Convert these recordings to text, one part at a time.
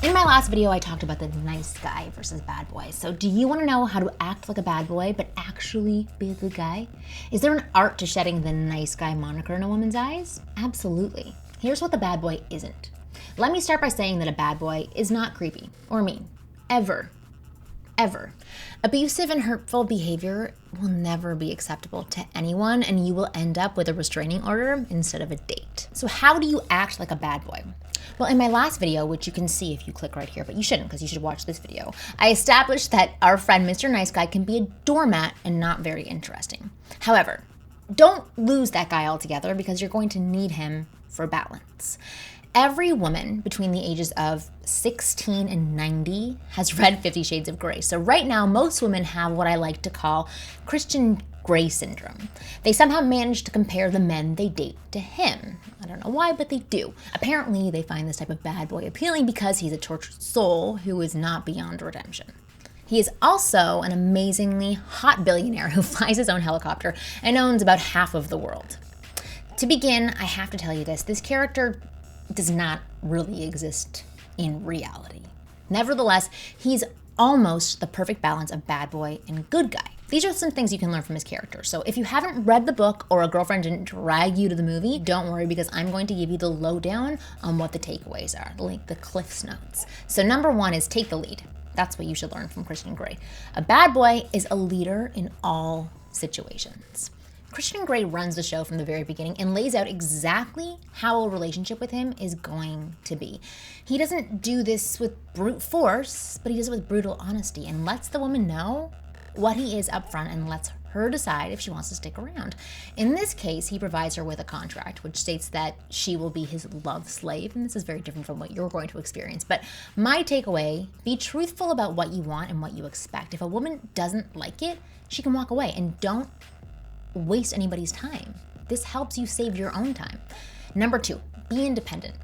In my last video, I talked about the nice guy versus bad boy. So do you want to know how to act like a bad boy, but actually be a good guy? Is there an art to shedding the nice guy moniker in a woman's eyes? Absolutely. Here's what the bad boy isn't. Let me start by saying that a bad boy is not creepy or mean. Ever. Ever. Abusive and hurtful behavior will never be acceptable to anyone, and you will end up with a restraining order instead of a date. So how do you act like a bad boy? Well, in my last video, which you can see if you click right here, but you shouldn't because you should watch this video, I established that our friend Mr. Nice Guy can be a doormat and not very interesting. However, don't lose that guy altogether because you're going to need him for balance. Every woman between the ages of 16 and 90 has read 50 Shades of Grey. So right now, most women have what I like to call Christian Grey syndrome. They somehow manage to compare the men they date to him. I don't know why, but they do. Apparently, they find this type of bad boy appealing because he's a tortured soul who is not beyond redemption. He is also an amazingly hot billionaire who flies his own helicopter and owns about half of the world. To begin, I have to tell you this character does not really exist in reality. Nevertheless, he's almost the perfect balance of bad boy and good guy. These are some things you can learn from his character. So if you haven't read the book or a girlfriend didn't drag you to the movie, don't worry because I'm going to give you the lowdown on what the takeaways are, like the Cliff's Notes. So number one is take the lead. That's what you should learn from Christian Grey. A bad boy is a leader in all situations. Christian Grey runs the show from the very beginning and lays out exactly how a relationship with him is going to be. He doesn't do this with brute force, but he does it with brutal honesty and lets the woman know what he is up front and lets her decide if she wants to stick around. In this case, he provides her with a contract which states that she will be his love slave, and this is very different from what you're going to experience. But my takeaway, be truthful about what you want and what you expect. If a woman doesn't like it, she can walk away, and don't waste anybody's time. This helps you save your own time. Number two, be independent.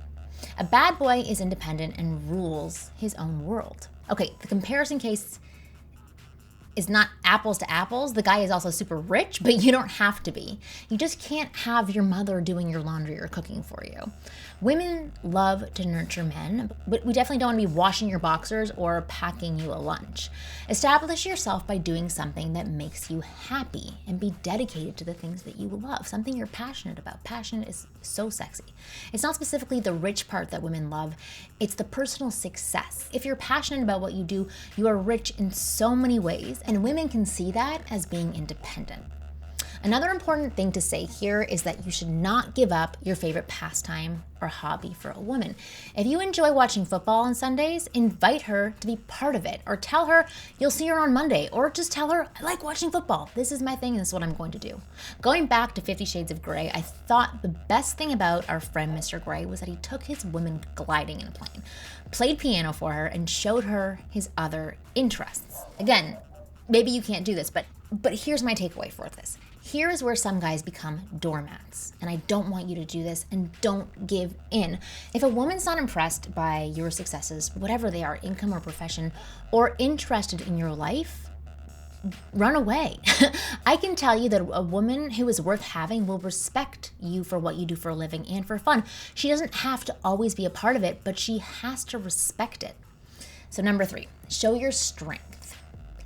A bad boy is independent and rules his own world. Okay, the comparison case is not apples to apples. The guy is also super rich, but you don't have to be. You just can't have your mother doing your laundry or cooking for you. Women love to nurture men, but we definitely don't want to be washing your boxers or packing you a lunch. Establish yourself by doing something that makes you happy and be dedicated to the things that you love, something you're passionate about. Passion is so sexy. It's not specifically the rich part that women love, it's the personal success. If you're passionate about what you do, you are rich in so many ways, and women can see that as being independent. Another important thing to say here is that you should not give up your favorite pastime or hobby for a woman. If you enjoy watching football on Sundays, invite her to be part of it, or tell her you'll see her on Monday, or just tell her, I like watching football. This is my thing and this is what I'm going to do. Going back to 50 Shades of Grey, I thought the best thing about our friend Mr. Grey was that he took his women gliding in a plane, played piano for her, and showed her his other interests. Again, maybe you can't do this, but here's my takeaway for this. Here is where some guys become doormats, and I don't want you to do this, and don't give in. If a woman's not impressed by your successes, whatever they are, income or profession, or interested in your life, run away. I can tell you that a woman who is worth having will respect you for what you do for a living and for fun. She doesn't have to always be a part of it, but she has to respect it. So number three, show your strength.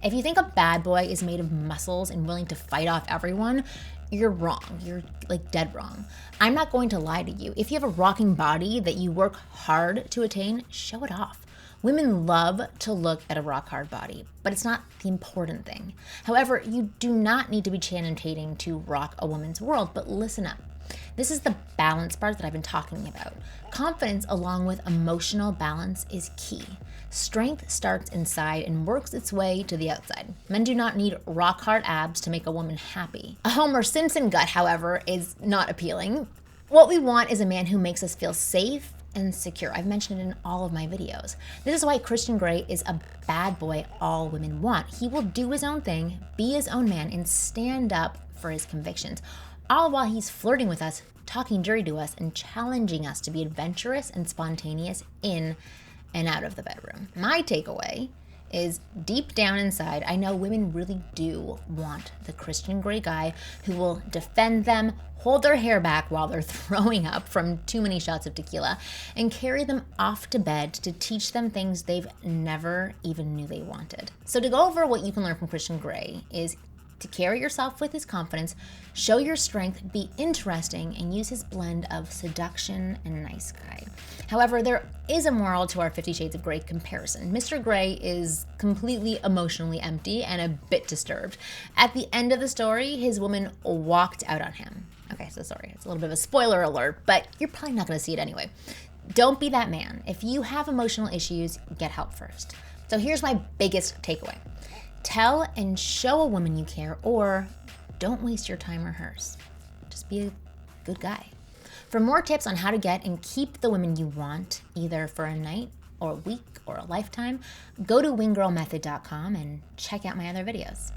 If you think a bad boy is made of muscles and willing to fight off everyone, you're wrong. You're like dead wrong. I'm not going to lie to you. If you have a rocking body that you work hard to attain, show it off. Women love to look at a rock hard body, but it's not the important thing. However, you do not need to be Channing Tatum to rock a woman's world, but listen up. This is the balance part that I've been talking about. Confidence along with emotional balance is key. Strength starts inside and works its way to the outside. Men do not need rock hard abs to make a woman happy. A Homer Simpson gut, however, is not appealing. What we want is a man who makes us feel safe and secure. I've mentioned it in all of my videos. This is why Christian Grey is a bad boy all women want. He will do his own thing, be his own man, and stand up for his convictions, all while he's flirting with us, talking dirty to us, and challenging us to be adventurous and spontaneous in and out of the bedroom. My takeaway is deep down inside, I know women really do want the Christian Grey guy who will defend them, hold their hair back while they're throwing up from too many shots of tequila, and carry them off to bed to teach them things they've never even knew they wanted. So to go over what you can learn from Christian Grey is to carry yourself with his confidence, show your strength, be interesting, and use his blend of seduction and nice guy. However, there is a moral to our 50 Shades of Grey comparison. Mr. Grey is completely emotionally empty and a bit disturbed. At the end of the story, his woman walked out on him. Okay, so sorry, it's a little bit of a spoiler alert, but you're probably not gonna see it anyway. Don't be that man. If you have emotional issues, get help first. So here's my biggest takeaway. Tell and show a woman you care, or don't waste your time or hers. Just be a good guy. For more tips on how to get and keep the women you want, either for a night or a week or a lifetime, go to winggirlmethod.com and check out my other videos.